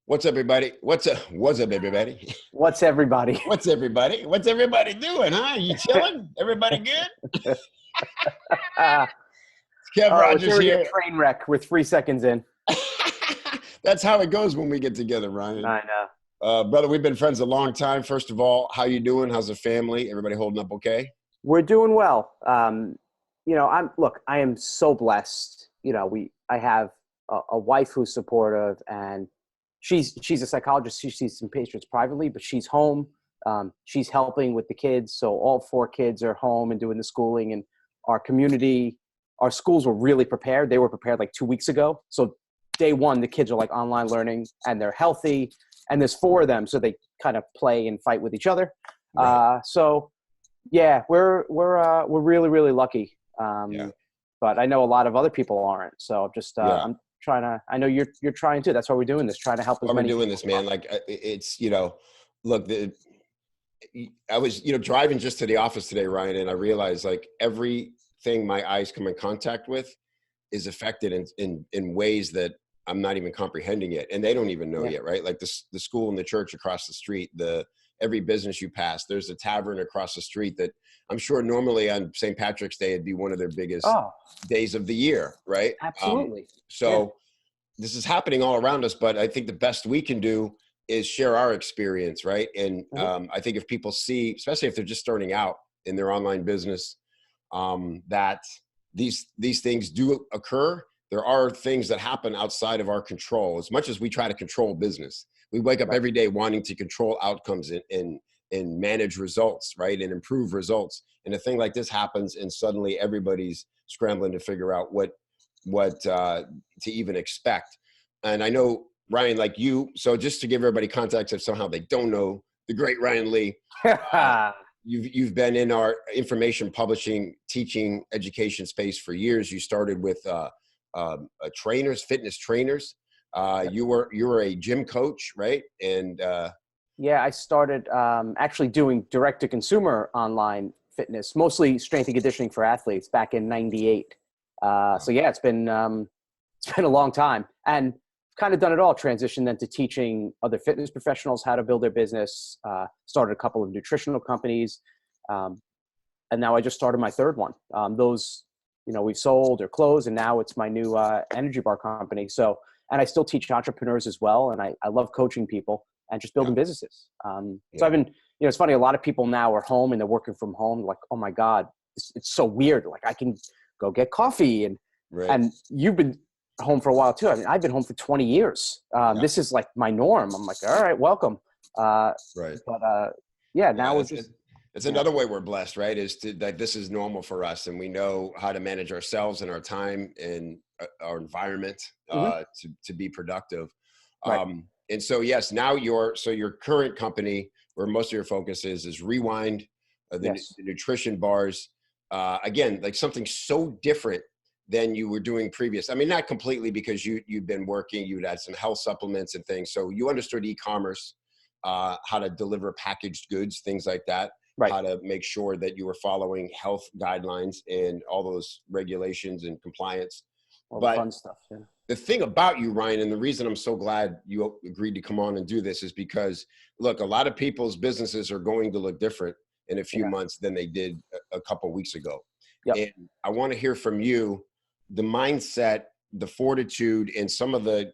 What's up, everybody? What's up, everybody? What's everybody? What's everybody? What's everybody doing, huh? You chilling? Everybody good? Uh, Kev oh, it's Rogers already a here. train wreck. We're 3 seconds in. That's how it goes when we get together, Ryan. I know. Brother, we've been friends a long time. First of all, how you doing? How's the family? Everybody holding up okay? We're doing well. I am so blessed. I have a wife who's supportive, and she's a psychologist. She sees some patients privately, but she's home. She's helping with the kids. So all four kids are home and doing the schooling, and our community, our schools were really prepared. They were prepared like 2 weeks ago. So day one, the kids are like online learning and they're healthy, and there's four of them. So they kind of play and fight with each other. Right. So yeah, we're really, really lucky. Yeah. But I know a lot of other people aren't. So Yeah. I'm trying to, I know you're trying to, that's why we're doing this, trying to help as Why we're many doing people this, as man. possible. Like it's, look, I was, driving just to the office today, Ryan, and I realized like everything my eyes come in contact with is affected in ways that I'm not even comprehending yet. And they don't even know Yeah. yet, right? Like the school and the church across the street, every business you pass, there's a tavern across the street that I'm sure normally on St. Patrick's Day, it'd be one of their biggest Oh, days of the year, right? absolutely. Yeah. So this is happening all around us, but I think the best we can do is share our experience, right? And Mhm. I think if people see, especially if they're just starting out in their online business, that these things do occur. There are things that happen outside of our control. As much as we try to control business, we wake up Right. every day wanting to control outcomes and manage results, right, and improve results. And a thing like this happens, and suddenly everybody's scrambling to figure out what to even expect. And I know Ryan, like you. So just to give everybody context, if somehow they don't know the great Ryan Lee, uh, you've been in our information publishing, teaching, education space for years. You started with trainers, fitness trainers. Yep. You were a gym coach, right? And Yeah, I started actually doing direct to consumer online fitness, mostly strength and conditioning for athletes back in '98. So yeah, it's been a long time, and kind of done it all. Transitioned then to teaching other fitness professionals how to build their business. Started a couple of nutritional companies, um, and now I just started my third one. Those, we've sold or closed, and now it's my new energy bar company. So, and I still teach entrepreneurs as well, and I love coaching people and just yeah, building businesses. So yeah, I've been, it's funny. A lot of people now are home and they're working from home. Like, oh my God, it's so weird. Like I can go get coffee, right, and you've been home for a while too. I mean, I've been home for 20 years. yeah, This is like my norm. I'm like, all right, welcome. Uh, right. but yeah, Yeah, now we're just, it's yeah. another way we're blessed, right? Is that this is normal for us, and we know how to manage ourselves and our time and our environment Hmm. to be productive. Right. And so, yes, now your current company, where most of your focus is Rewind, Yes. the nutrition bars. Again, like something so different than you were doing previous. I mean, not completely, because you'd been working, you'd had some health supplements and things, so you understood e-commerce, how to deliver packaged goods, things like that, Right. how to make sure that you were following health guidelines and all those regulations and compliance. All the But fun stuff. Yeah. the thing about you, Ryan, and the reason I'm so glad you agreed to come on and do this is because, look, a lot of people's businesses are going to look different in a few Yeah. months than they did a couple weeks ago. Yep. And I want to hear from you the mindset, the fortitude, and some of the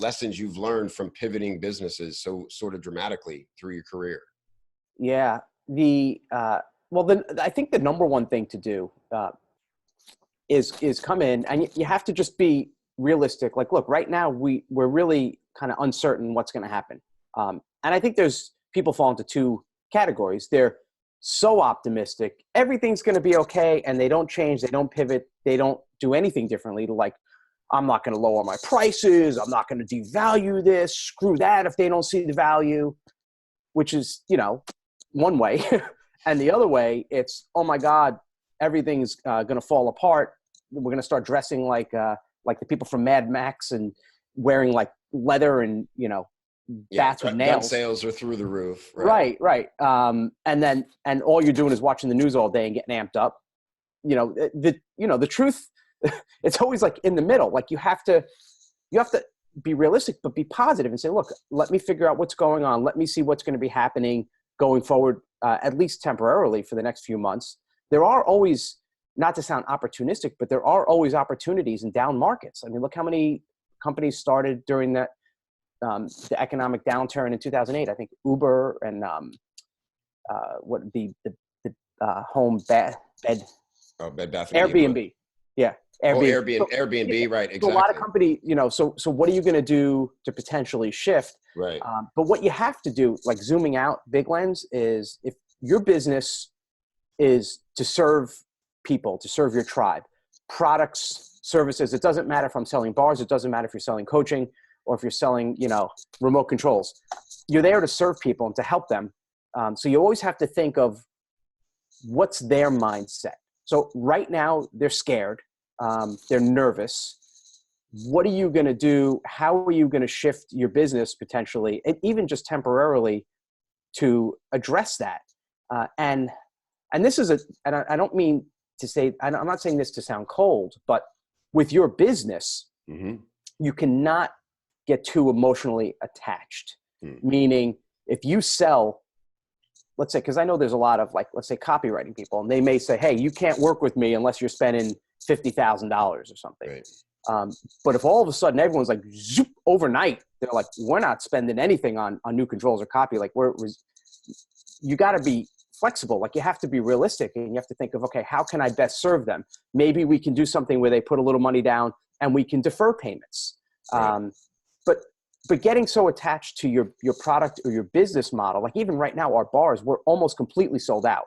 lessons you've learned from pivoting businesses so sort of dramatically through your career. Yeah. Well, then I think the number one thing to do is come in, and you have to just be realistic. Like, look, right now we're really kind of uncertain what's going to happen. And I think there's people fall into two categories. They're so optimistic, everything's going to be okay, and they don't change, they don't pivot, they don't do anything differently. To like, I'm not going to lower my prices, I'm not going to devalue this, screw that if they don't see the value, which is, one way. And the other way, it's, oh my God, everything's going to fall apart. We're going to start dressing like the people from Mad Max and wearing like leather and, Yeah, bats with gun nails. sales are through the roof, right? Right, right. And all you're doing is watching the news all day and getting amped up. The truth, it's always like in the middle. Like you have to be realistic, but be positive and say, look, let me figure out what's going on. Let me see what's going to be happening going forward, at least temporarily for the next few months. There are always, not to sound opportunistic, but there are always opportunities in down markets. I mean, look how many companies started during that, the economic downturn in 2008. I think Uber and what the home bed Oh, Bed Bath and Airbnb. Yeah. Airbnb. So, Airbnb, right? Exactly. so a lot of company, so what are you going to do to potentially shift? Right. But what you have to do, like zooming out, big lens, is if your business is to serve people, to serve your tribe, products, services. It doesn't matter if I'm selling bars. It doesn't matter if you're selling coaching or if you're selling, remote controls. You're there to serve people and to help them. So you always have to think of what's their mindset. So right now they're scared. They're nervous. What are you going to do? How are you going to shift your business potentially, and even just temporarily, to address that? And this is and I don't mean to say, I'm not saying this to sound cold, but with your business, you cannot get too emotionally attached. Meaning, if you sell, let's say, because I know there's a lot of, like, let's say copywriting people, and they may say, hey, you can't work with me unless you're spending $50,000 or something. Right. But if all of a sudden everyone's like, zoop, overnight, they're like, we're not spending anything on new controls or copy. Like, you got to be flexible. Like, you have to be realistic, and you have to think of, okay, how can I best serve them? Maybe we can do something where they put a little money down and we can defer payments. Right. But getting so attached to your product or your business model, like even right now, our bars, we're almost completely sold out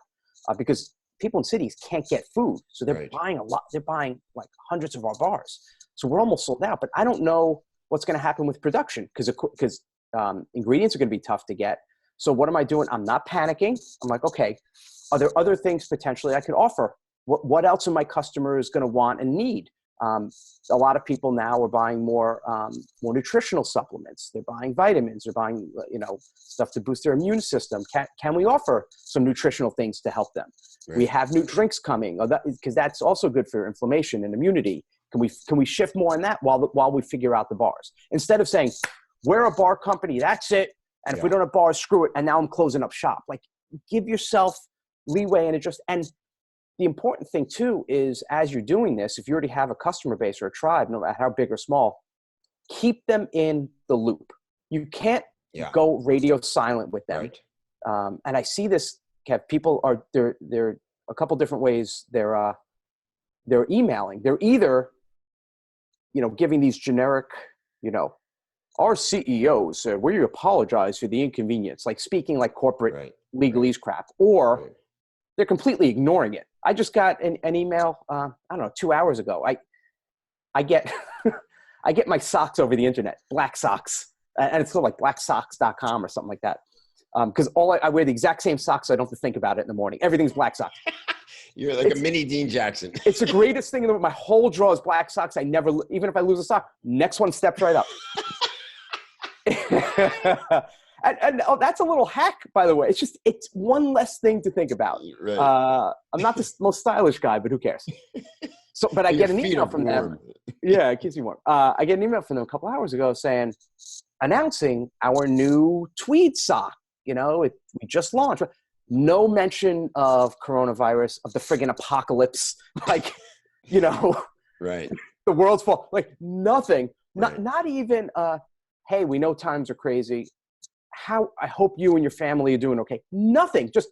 because people in cities can't get food. So they're buying a lot. They're buying like hundreds of our bars. So we're almost sold out. But I don't know what's going to happen with production because ingredients are going to be tough to get. So what am I doing? I'm not panicking. I'm like, okay, are there other things potentially I could offer? What else are my customers going to want and need? A lot of people now are buying more nutritional supplements. They're buying vitamins. They're buying, stuff to boost their immune system. Can we offer some nutritional things to help them? Right. We have new drinks coming because that's also good for inflammation and immunity. Can we shift more on that while we figure out the bars, instead of saying we're a bar company, that's it, and if we don't have bars, screw it, and now I'm closing up shop. Like, give yourself leeway and adjust. And the important thing too is, as you're doing this, if you already have a customer base or a tribe, no matter how big or small, keep them in the loop. You can't go radio silent with them. Right. And I see this, Kev, people are, they're a couple different ways they're emailing. They're either, giving these generic, our CEOs, we apologize for the inconvenience, like speaking like corporate legalese crap, or they're completely ignoring it. I just got an email, 2 hours ago. I get I get my socks over the internet, black socks, and it's called like blacksocks.com or something like that. Because I wear the exact same socks, so I don't have to think about it in the morning. Everything's black socks. You're like a mini Dean Jackson. It's the greatest thing in the world. My whole drawer is black socks. I never, even if I lose a sock, next one steps right up. And that's a little hack, by the way. It's one less thing to think about. Right. I'm not the most stylish guy, but who cares? So, but I get an email from them. Yeah, it keeps me warm. I get an email from them a couple hours ago announcing our new tweed sock. We just launched. No mention of coronavirus, of the friggin' apocalypse, right? The world's fall, like nothing. Right. Not even. Hey, we know times are crazy. I hope you and your family are doing okay. Nothing. Just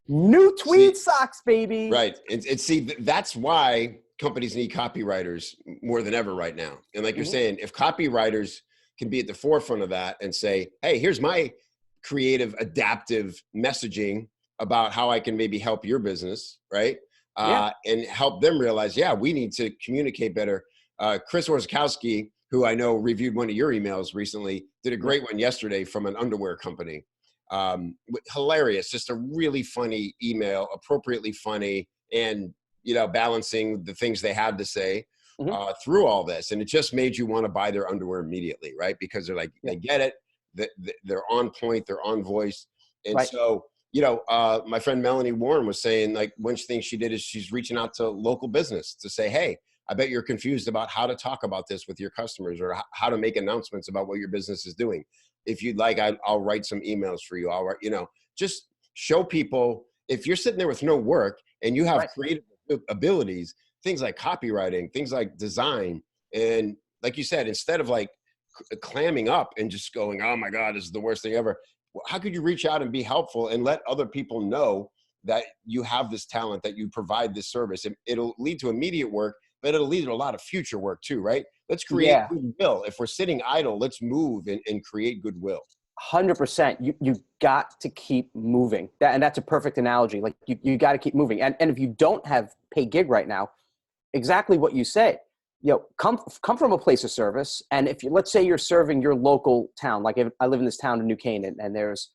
new tweed socks, baby. Right. And see, that's why companies need copywriters more than ever right now. And like you're saying, if copywriters can be at the forefront of that and say, hey, here's my creative, adaptive messaging about how I can maybe help your business, right? And help them realize, we need to communicate better. Chris Orzakowski, who I know reviewed one of your emails recently, did a great one yesterday from an underwear company. Hilarious, just a really funny email, appropriately funny, and balancing the things they had to say through all this. And it just made you want to buy their underwear immediately, right? Because they're like, they get it, they're on point, they're on voice. And so, my friend Melanie Warren was saying, like, one thing she did is she's reaching out to local business to say, hey, I bet you're confused about how to talk about this with your customers, or how to make announcements about what your business is doing. If you'd like, I'll write some emails for you. I'll write, just show people, if you're sitting there with no work and you have Right. creative abilities, things like copywriting, things like design. And like you said, instead of like clamming up and just going, oh my God, this is the worst thing ever. How could you reach out and be helpful and let other people know that you have this talent, that you provide this service? It'll lead to immediate work, but it'll lead to a lot of future work too, right? Let's create goodwill. If we're sitting idle, let's move and create goodwill. 100%. You got to keep moving. And that's a perfect analogy. Like you got to keep moving. And if you don't have paid gig right now, exactly what you said, come from a place of service. And if let's say you're serving your local town, like if I live in this town in New Canaan, and there's,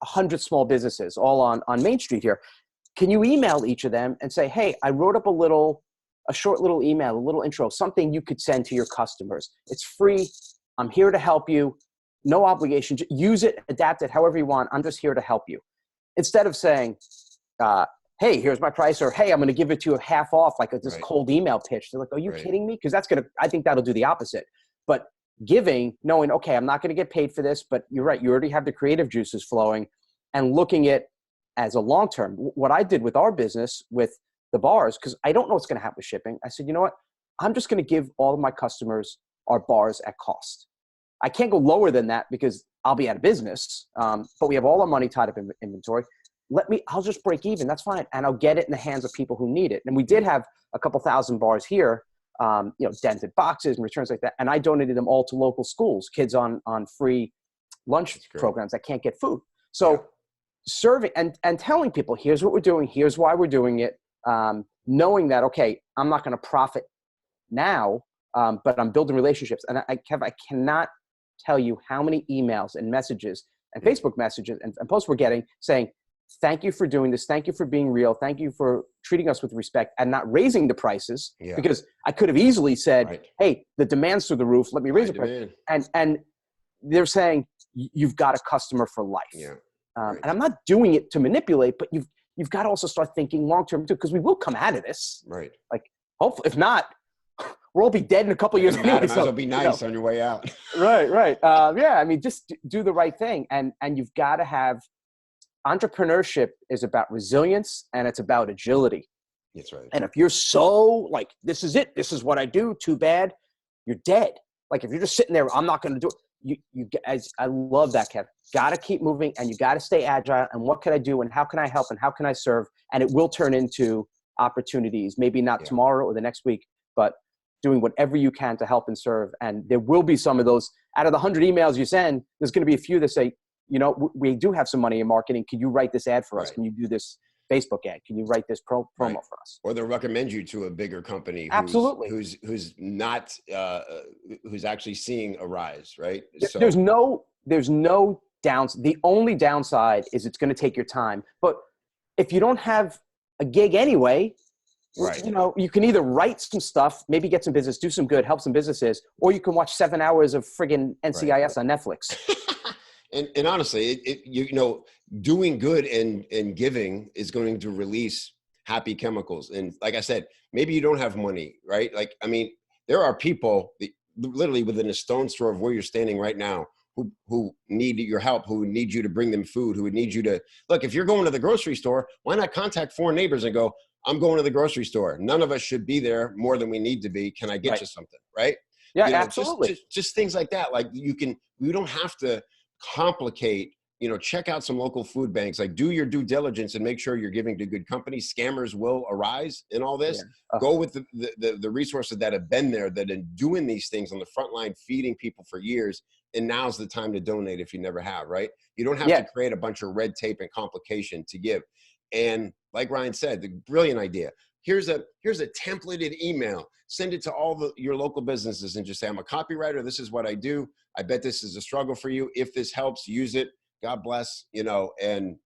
100 small businesses all on Main Street here. Can you email each of them and say, hey, I wrote up a short little email, a little intro, something you could send to your customers. It's free. I'm here to help you. No obligation. Use it, adapt it however you want. I'm just here to help you. Instead of saying, hey, here's my price, or hey, I'm going to give it to you half off, like this cold email pitch. They're like, are you kidding me? Because I think that'll do the opposite. But giving, knowing, okay, I'm not going to get paid for this, but you're right. You already have the creative juices flowing, and looking at as a long-term. What I did with our business, with the bars, because I don't know what's going to happen with shipping. I said, you know what? I'm just going to give all of my customers our bars at cost. I can't go lower than that because I'll be out of business. But we have all our money tied up in inventory. I'll just break even. That's fine. And I'll get it in the hands of people who need it. And we did have a couple thousand bars here, dented boxes and returns like that. And I donated them all to local schools, kids on free lunch programs that can't get food. So serving and telling people, here's what we're doing. Here's why we're doing it. Knowing that, okay, I'm not going to profit now, but I'm building relationships. And I cannot tell you how many emails and messages and Facebook messages and posts we're getting saying, thank you for doing this. Thank you for being real. Thank you for treating us with respect and not raising the prices, because I could have easily said, hey, the demand's through the roof. Let me raise the price. And they're saying, you've got a customer for life. And I'm not doing it to manipulate, but you've got to also start thinking long-term too, because we will come out of this. Right. Like, hopefully, if not, we'll all be dead in a couple of years. Might as well be nice on your way out. Right. Just do the right thing. And you've got to have, entrepreneurship is about resilience and it's about agility. That's right. And if you're so like, this is it, this is what I do, too bad, you're dead. Like if you're just sitting there, I'm not going to do it. I love that, Kev. Got to keep moving, and you got to stay agile. And what can I do, and how can I help, and how can I serve? And it will turn into opportunities. Maybe not tomorrow or the next week, but doing whatever you can to help and serve. And there will be some of those out of the 100 emails you send. There's going to be a few that say, we do have some money in marketing. Can you write this ad for us? Can you do this Facebook ad? Can you write this promo for us? Or they'll recommend you to a bigger company who's not who's actually seeing a rise, right? So there's no downs. The only downside is it's going to take your time. But if you don't have a gig anyway, you can either write some stuff, maybe get some business, do some good, help some businesses, or you can watch 7 hours of friggin' NCIS on Netflix. And honestly, doing good and giving is going to release happy chemicals. And like I said, maybe you don't have money, right? Like, I mean, there are people literally within a stone's throw of where you're standing right now who need your help, who need you to bring them food, who would need you to look. If you're going to the grocery store, why not contact 4 neighbors and go, I'm going to the grocery store. None of us should be there more than we need to be. Can I get you something? Right? Yeah, absolutely. Just things like that. Like you don't have to complicate, check out some local food banks, like do your due diligence and make sure you're giving to good companies. Scammers will arise in all this. Go with the resources that have been there, that are doing these things on the front line, feeding people for years. And now's the time to donate if you never have, right? You don't have to create a bunch of red tape and complication to give. And like Ryan said, the brilliant idea. Here's a templated email. Send it to all your local businesses and just say, I'm a copywriter. This is what I do. I bet this is a struggle for you. If this helps, use it. God bless, and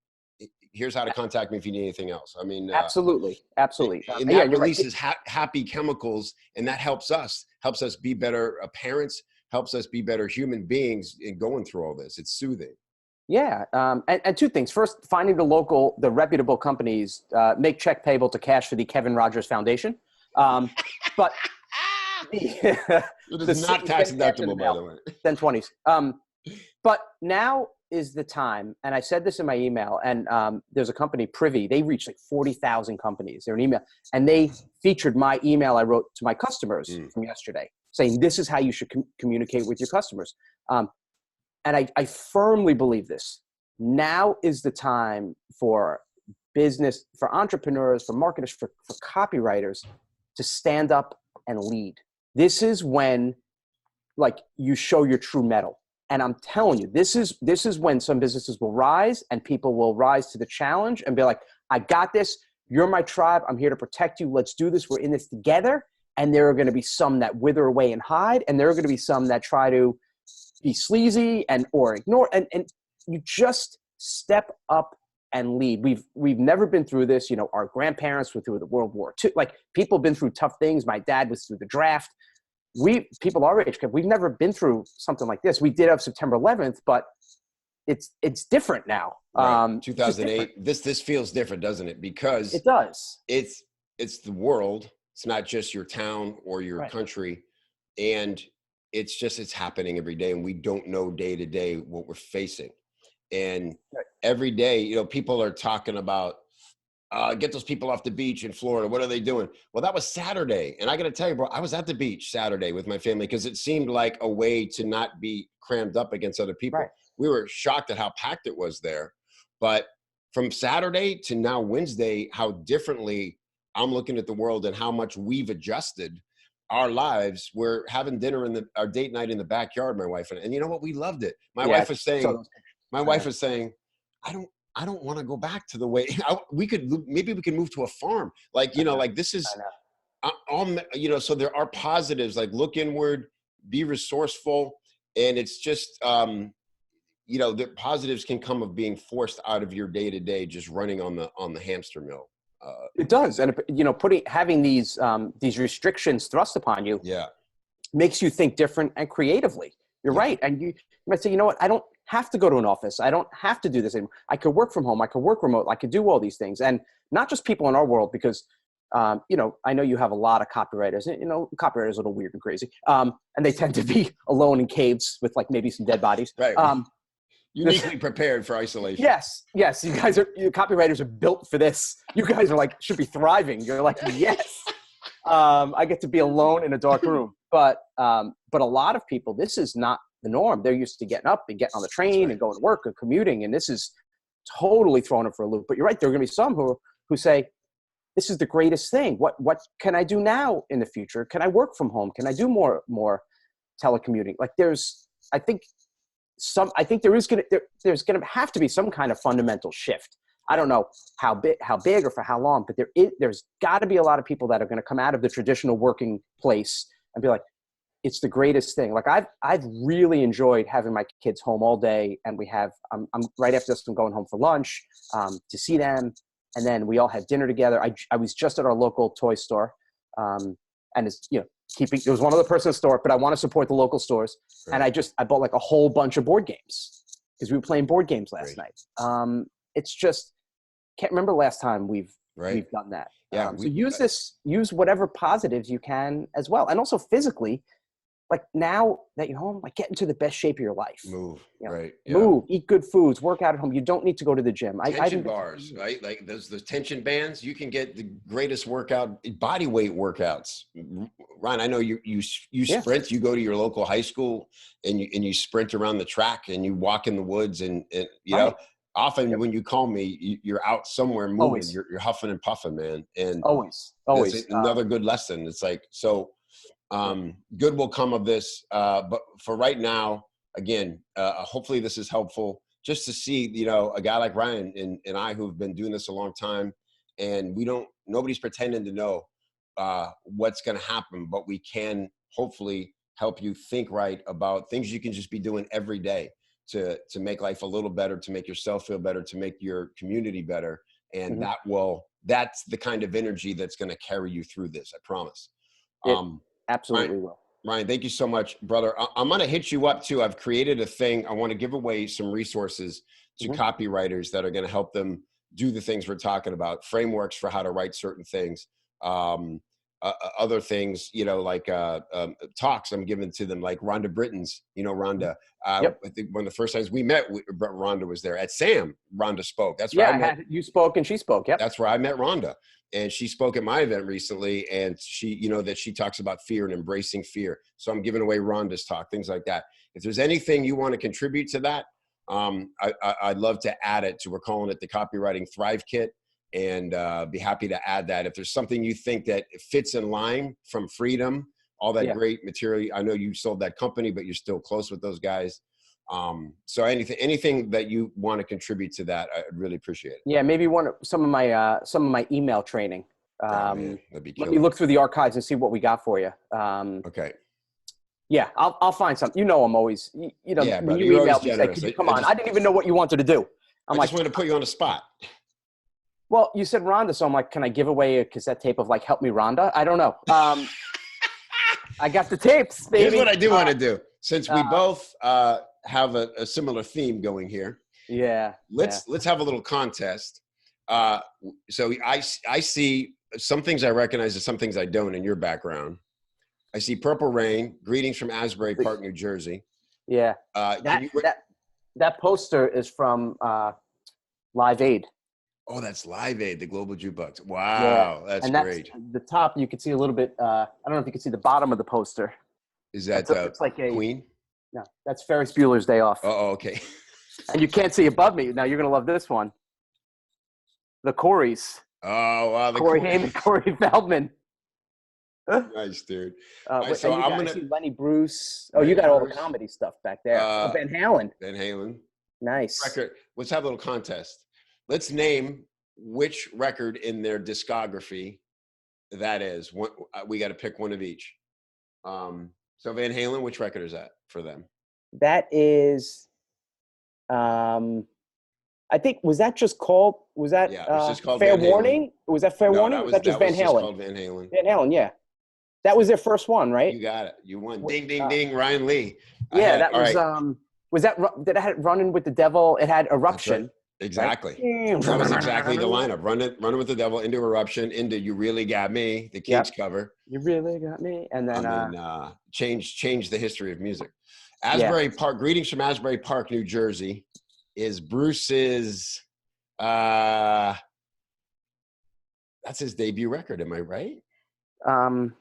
here's how to contact me if you need anything else. I mean, absolutely. And that releases happy chemicals, and that helps us be better parents, helps us be better human beings in going through all this. It's soothing. Yeah. And 2 things. First, finding the reputable companies, make check payable to cash for the Kevin Rogers Foundation. But It is not tax deductible, by the way. 1020s. But now is the time, and I said this in my email, and there's a company, Privy, they reach like 40,000 companies. They're an email, and they featured my email I wrote to my customers from yesterday, saying this is how you should communicate with your customers. And I firmly believe this. Now is the time for business, for entrepreneurs, for marketers, for copywriters to stand up and lead. This is when, like, you show your true mettle. And I'm telling you, this is when some businesses will rise and people will rise to the challenge and be like, I got this. You're my tribe. I'm here to protect you. Let's do this. We're in this together. And there are going to be some that wither away and hide. And there are going to be some that try to be sleazy or ignore. And you just step up and lead. We've never been through this. You know, our grandparents were through the World War II. Like, people have been through tough things. My dad was through the draft. People our age, we've never been through something like this. We did have September 11th, but it's different now. Right. 2008. This feels different, doesn't it? Because it does. It's the world. It's not just your town or your country, and it's happening every day, and we don't know day to day what we're facing. And every day, you know, people are talking about get those people off the beach in Florida. What are they doing? Well, that was Saturday. And I got to tell you, bro, I was at the beach Saturday with my family because it seemed like a way to not be crammed up against other people. Right. We were shocked at how packed it was there. But from Saturday to now Wednesday, how differently I'm looking at the world and how much we've adjusted our lives. We're having dinner our date night in the backyard, my wife and you know what? We loved it. My wife was saying, I don't want to go back to the way maybe we could move to a farm. Like, you know, like this is, you know, so there are positives, like look inward, be resourceful. And it's just, you know, the positives can come of being forced out of your day to day, just running on the hamster mill. It does. And, you know, having these restrictions thrust upon you makes you think different and creatively. You're right. And you might say, you know what, I don't have to go to an office. I don't have to do this anymore. I could work from home. I could work remote. I could do all these things. And not just people in our world, because, you know, I know you have a lot of copywriters. You know, copywriters are a little weird and crazy. And they tend to be alone in caves with like maybe some dead bodies. Right. Uniquely prepared for isolation. Yes. Your copywriters are built for this. You guys are like, should be thriving. You're like, yes. I get to be alone in a dark room. But a lot of people, this is not the norm. They're used to getting up and getting on the train and going to work and commuting. And this is totally throwing them for a loop. But you're right. There are going to be some who say, this is the greatest thing. What can I do now in the future? Can I work from home? Can I do more telecommuting? Like I think there's going to have to be some kind of fundamental shift. I don't know how big or for how long, but there's got to be a lot of people that are going to come out of the traditional working place and be like, it's the greatest thing. Like I've really enjoyed having my kids home all day, and I'm right after this, I'm going home for lunch to see them, and then we all had dinner together. I was just at our local toy store, and it's, you know, it was one other person's store, but I want to support the local stores, and I bought like a whole bunch of board games because we were playing board games last night. It's just can't remember the last time we've done that. Yeah. So use whatever positives you can as well, and also physically. Like now that you're home, like get into the best shape of your life. Move, you know? Right? Move, eat good foods, work out at home. You don't need to go to the gym. Tension bars, right? Like those tension bands. You can get the greatest workout, body weight workouts. Ryan, I know you sprint. You go to your local high school and you sprint around the track and you walk in the woods and you know. Often when you call me, you're out somewhere moving. You're huffing and puffing, man. And always. Another good lesson. It's like so. Good will come of this, but for right now, again, hopefully this is helpful just to see, you know, a guy like Ryan and I who've been doing this a long time, and nobody's pretending to know what's going to happen, but we can hopefully help you think right about things you can just be doing every day to make life a little better, to make yourself feel better, to make your community better. And that's the kind of energy that's going to carry you through this. I promise. Absolutely will. Ryan, thank you so much, brother. I'm going to hit you up too. I've created a thing. I want to give away some resources to copywriters that are going to help them do the things we're talking about, frameworks for how to write certain things. other things, like talks I'm giving to them, like Rhonda Britton's, Rhonda. Yep. I think one of the first times we met, Rhonda was there at SAM. Rhonda spoke. That's where Yeah, I met. you spoke and she spoke. Yep. That's where I met Rhonda, and she spoke at my event recently. And she, that she talks about fear and embracing fear. So I'm giving away Rhonda's talk, things like that. If there's anything you want to contribute to that, I'd love to add it to. We're calling it the Copywriting Thrive Kit. And be happy to add that. If there's something you think that fits in line from Freedom, all that great material. I know you sold that company, but you're still close with those guys. So anything that you want to contribute to that, I'd really appreciate it. Yeah, maybe some of my email training. That'd be let me look through the archives and see what we got for you. Okay. Yeah, I'll find something. I'm always, yeah, when you email me, say, could you come on? I didn't even know what you wanted to do. I just wanted to put you on the spot. Well, you said Rhonda, so I'm like, can I give away a cassette tape of like "Help Me, Rhonda"? I don't know. I got the tapes, baby. Here's what I do want to do, since we both have a similar theme going here. Yeah. Let's have a little contest. So I see some things I recognize and some things I don't in your background. I see Purple Rain, greetings from Asbury Park, New Jersey. Yeah. That poster is from Live Aid. Oh, that's Live Aid, the Global Jukebox. Wow, yeah. that's great. The top, you can see a little bit. I don't know if you can see the bottom of the poster. Is that it's like a Queen? No, that's Ferris Bueller's Day Off. Oh, okay. And you can't see above me. Now you're gonna love this one. The Coreys. Oh, wow. Corey Haim, Corey Feldman. Nice, dude. So I'm gonna see Lenny Bruce. Oh, you got all the comedy stuff back there. Van Halen. Van Halen. Nice. Record. Let's have a little contest. Let's name which record in their discography that is. We got to pick one of each. So Van Halen, which record is that for them? That is, I think, was that just called? Was that it was just called Fair Van Halen. Warning? Was that Fair Warning? Was that just Van Halen? Just called Van Halen. Van Halen, yeah. That was their first one, right? You got it. You won. Ding, ding, ding. Ryan Lee. Yeah, that was. Right. Was that? Did it have Running with the Devil? It had Eruption. Exactly. Right? That was exactly the lineup. Running with the Devil, into Eruption, into You Really Got Me, the Kids cover. You Really Got Me, and then change the history of music. Asbury Park. Greetings from Asbury Park, New Jersey, is Bruce's. That's his debut record. Am I right? Was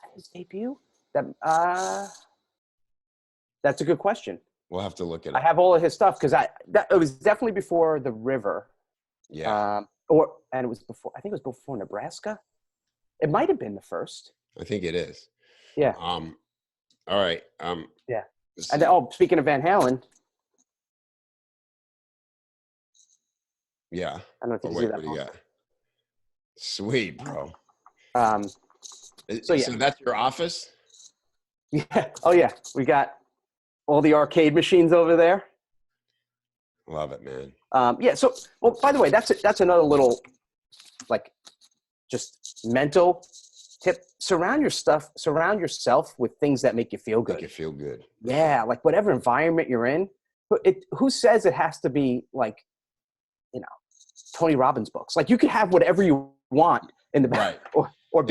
that his debut? That's a good question. We'll have to look at it. I have all of his stuff because it was definitely before The River. Yeah. And it was before. I think it was before Nebraska. It might have been the first. I think it is. Yeah. All right. Yeah. And speaking of Van Halen. Yeah. I don't know if you can see that. What do you got? Sweet, bro. So that's your office? Yeah. Oh yeah. We got all the arcade machines over there. Love it, man. Yeah. So, by the way, that's another little, like, just mental tip. Surround yourself with things that make you feel good. Make you feel good. Yeah. Like whatever environment you're in. Who says it has to be like, Tony Robbins books? Like you could have whatever you want in the back, right. or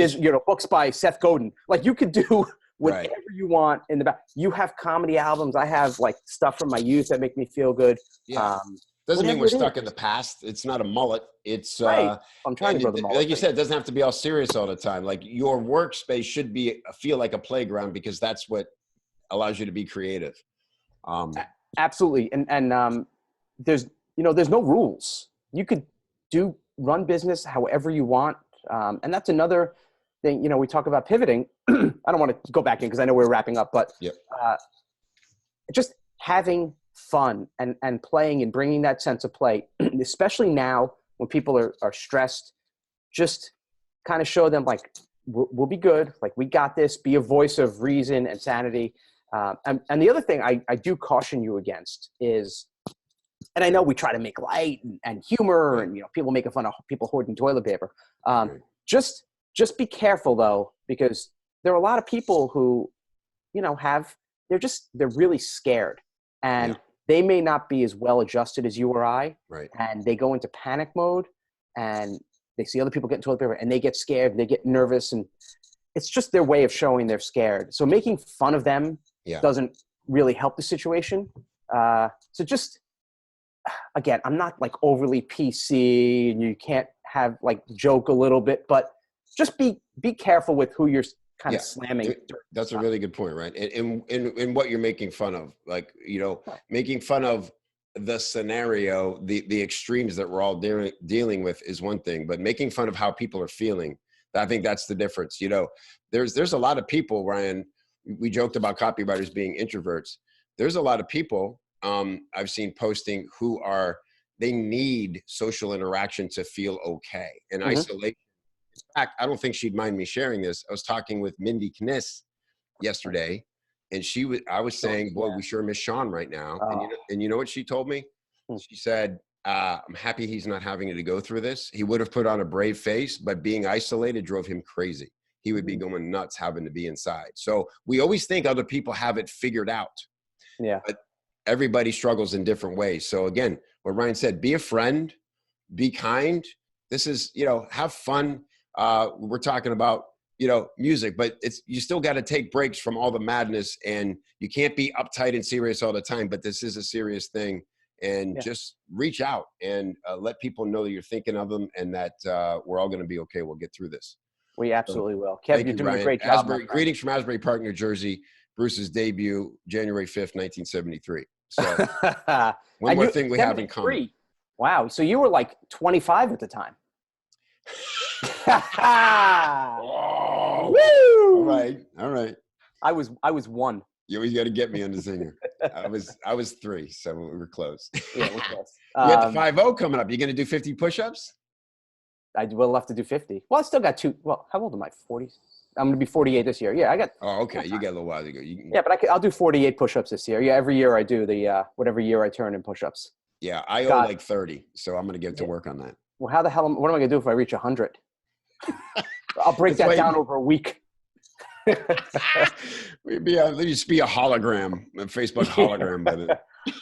books by Seth Godin. Like you could do whatever you want in the back. You have comedy albums. I have like stuff from my youth that make me feel good. Yeah. Doesn't mean we're stuck in the past. It's not a mullet. It's right. I'm trying to go the mullet. Like you said, it doesn't have to be all serious all the time. Like your workspace should feel like a playground because that's what allows you to be creative. Absolutely. And there's no rules. You could run business however you want. And that's another thing, we talk about pivoting. I don't want to go back in because I know we're wrapping up, but just having fun and playing and bringing that sense of play, especially now when people are stressed, just kind of show them like, we'll be good. Like we got this, be a voice of reason and sanity. And the other thing I do caution you against is, and I know we try to make light and humor and, people making fun of people hoarding toilet paper. Just be careful though, because there are a lot of people who, they're really scared and they may not be as well adjusted as you or I. Right. And they go into panic mode and they see other people getting toilet paper and they get scared, they get nervous, and it's just their way of showing they're scared. So making fun of them doesn't really help the situation. So just, again, I'm not like overly PC, and you can't have like joke a little bit, but just be careful with who you're kind of slamming. That's a really good point, right? And what you're making fun of, like, making fun of the scenario, the extremes that we're all dealing with is one thing, but making fun of how people are feeling, I think that's the difference. There's a lot of people, Ryan, we joked about copywriters being introverts. There's a lot of people I've seen posting who they need social interaction to feel okay. And isolation. In fact, I don't think she'd mind me sharing this. I was talking with Mindy Kniss yesterday, and I was saying, boy, we sure miss Sean right now. And you know what she told me? She said, I'm happy he's not having to go through this. He would have put on a brave face, but being isolated drove him crazy. He would be going nuts having to be inside. So we always think other people have it figured out. Yeah. But everybody struggles in different ways. So again, what Ryan said, be a friend, be kind. This is, have fun. We're talking about, music, but you still got to take breaks from all the madness, and you can't be uptight and serious all the time, but this is a serious thing. And just reach out and let people know that you're thinking of them, and that we're all going to be okay. We'll get through this. We absolutely will. Kev, you're doing Ryan. a great job. Greetings from Asbury Park, New Jersey. Bruce's debut, January 5th, 1973. So one more thing we have in common. Wow. So you were like 25 at the time. Oh, woo! All right. I was 1. You always got to get me on the zinger. I was 3, so we were close. Yeah, we're close. You got the 5-0 coming up. You going to do 50 push-ups? I will have to do 50. Well, I still got 2. Well, how old am I? 40. I'm going to be 48 this year. Yeah, I got. Oh, okay. You got a little while to go. Yeah, but I'll do 48 push-ups this year. Yeah, every year I do the whatever year I turn in push-ups. Yeah, I owe like 30, so I'm going to get to work on that. Well, what am I going to do if I reach 100? I'll break that down over a week. We'd just be a hologram, a Facebook hologram, by then.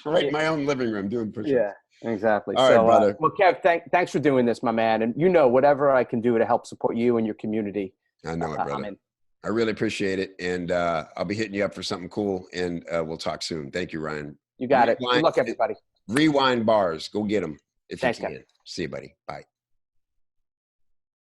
Right in my own living room doing push-ups. Yeah, exactly. All right, brother. Well, Kev, thanks for doing this, my man. And whatever I can do to help support you and your community. I know it, brother. I really appreciate it. And I'll be hitting you up for something cool, and we'll talk soon. Thank you, Ryan. You got it. Good luck, everybody. Rewind bars. Go get them if Thanks, you can. Kevin. See you, buddy. Bye.